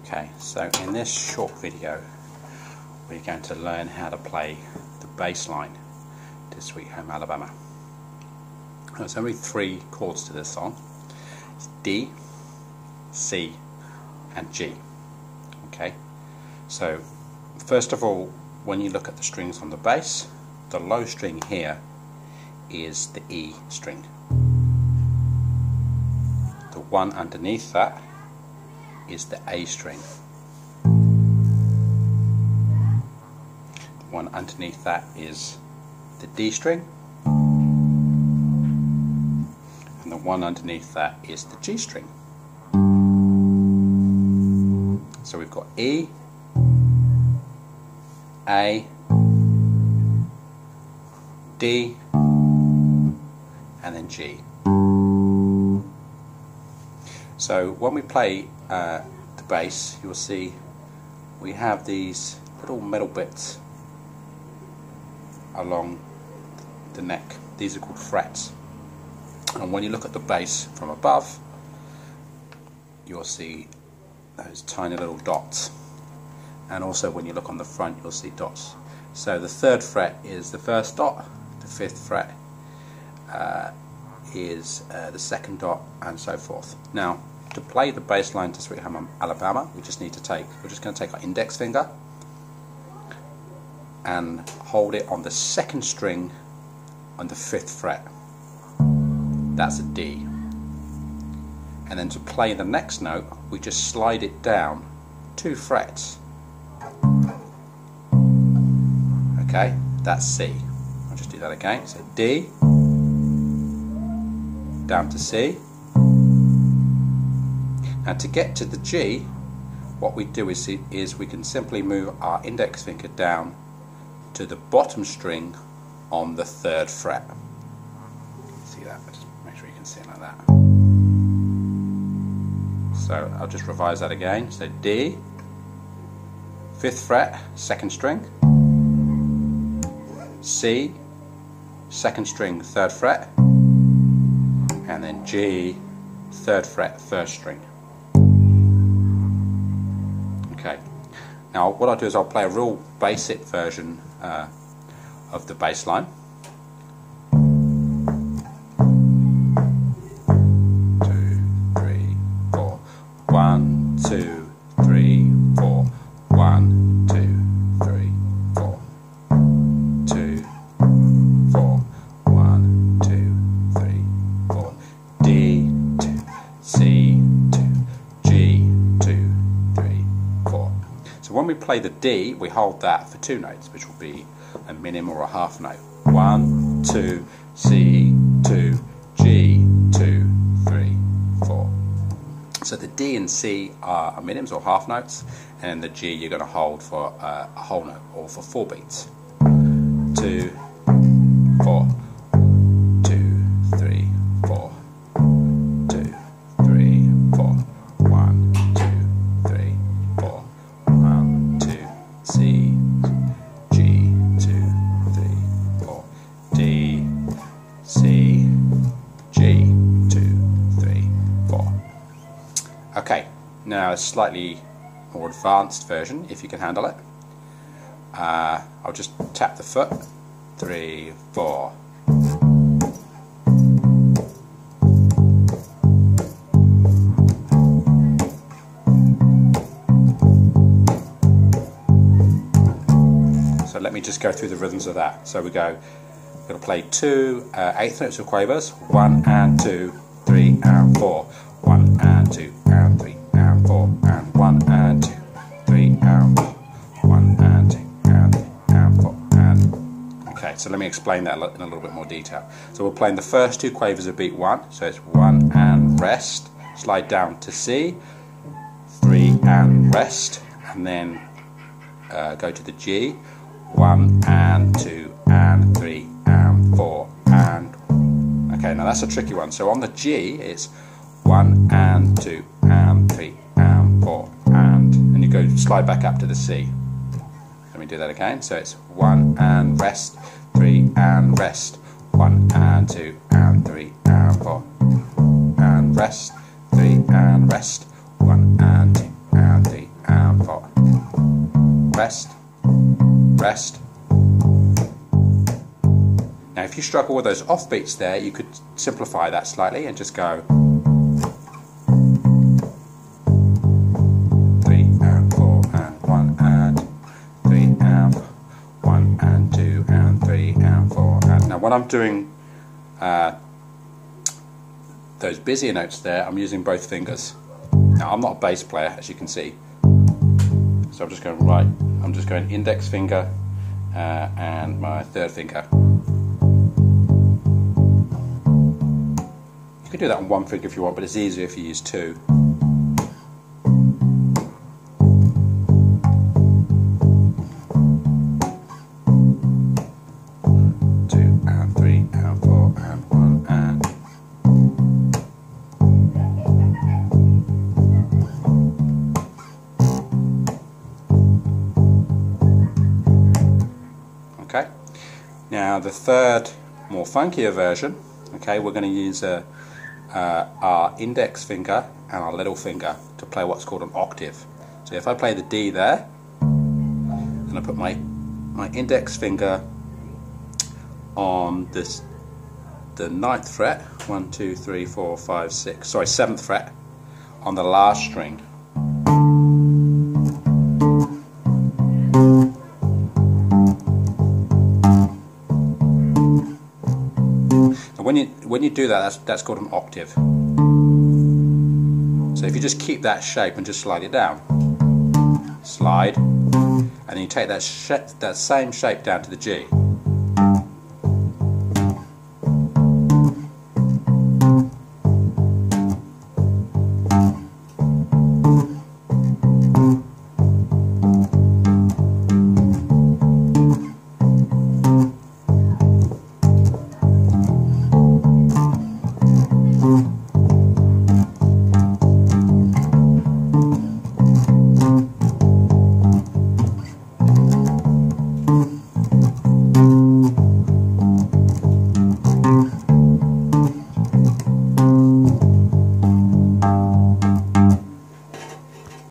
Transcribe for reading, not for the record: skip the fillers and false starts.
Okay, so in this short video we're going to learn how to play the bass line to Sweet Home Alabama. There's only 3 chords to this song. It's D, C and G. Okay, so first of all, when you look at the strings on the bass, the low string here is the E string. The one underneath that is the A string. The one underneath that is the D string. And the one underneath that is the G string. So we've got E, A, D, and then G. So when we play the bass, you'll see we have these little metal bits along the neck. These are called frets. And when you look at the bass from above, you'll see those tiny little dots. And also when you look on the front, you'll see dots. So the 3rd fret is the first dot, the 5th fret is the 2nd dot, and so forth. Now, to play the bass line to Sweet Home Alabama, we're just going to take our index finger and hold it on the 2nd string on the 5th fret. That's a D. And then to play the next note, we just slide it down 2 frets. Okay, that's C. I'll just do that again. So D, down to C. And to get to the G, what we do is we can simply move our index finger down to the bottom string on the 3rd fret. See that? Just make sure you can see it like that. So I'll just revise that again. So D, 5th fret, 2nd string. C, 2nd string, 3rd fret. And then G, 3rd fret, 1st string. Okay, now what I'll do is I'll play a real basic version of the bass line. 2, 3, 4. 1, 2, 3, 4. 1, 2, 3, 4. 2, 4. 1, 2, 3, 4. D, 2, C, 2, G, 2, 3, 4. So when we play the D, we hold that for 2 notes, which will be a minim or a half note. 1, 2, C, 2, G, 2, 3, 4. So the D and C are minims or half notes, and the G you're going to hold for a whole note, or for 4 beats. 2, 4. 2, 3, 4. 2, 3, 4. 1, 2, 3, 4. 1, 2, C, G, 2, 3, 4. D, C, G, 2, 3, 4. Okay, now a slightly more advanced version, if you can handle it. I'll just tap the foot. 3, 4. So let me just go through the rhythms of that. So we're going to play 2 8th notes of quavers. 1 and 2, 3 and 4. 1 and 2 and 3 and 4 and 1 and 2, 3 and 4. 1 and 2 and 3 and 4 and. Okay, so let me explain that in a little bit more detail. So we're playing the first 2 quavers of beat 1. So it's 1 and rest. Slide down to C. 3 and rest, and then go to the G. 1 and 2 and 3 and 4 and. Okay, now that's a tricky one. So on the G it's 1 and 2 and 3 and 4 and you go slide back up to the C. Let me do that again. So it's 1 and rest, 3 and rest, 1 and 2 and 3 and 4 and rest, 3 and rest, 1 and 2 and 3 rest, rest. Now if you struggle with those offbeats there, you could simplify that slightly and just go 3 and 4 and 1 and 3 and 1 and 2 and 3 and 4 and. Now when I'm doing those busier notes there, I'm using both fingers. Now I'm not a bass player, as you can see, so I'm just going right. I'm just going index finger and my third finger. You can do that on one finger if you want, but it's easier if you use two. Okay, now the third, more funkier version, okay, we're going to use our index finger and our little finger to play what's called an octave. So if I play the D there, and I put my index finger on this, the 9th fret, 1, 2, 3, 4, 5, 6, sorry, 7th fret on the last string. When you do that, that's called an octave. So if you just keep that shape and just slide it down, slide, and then you take that same shape down to the G.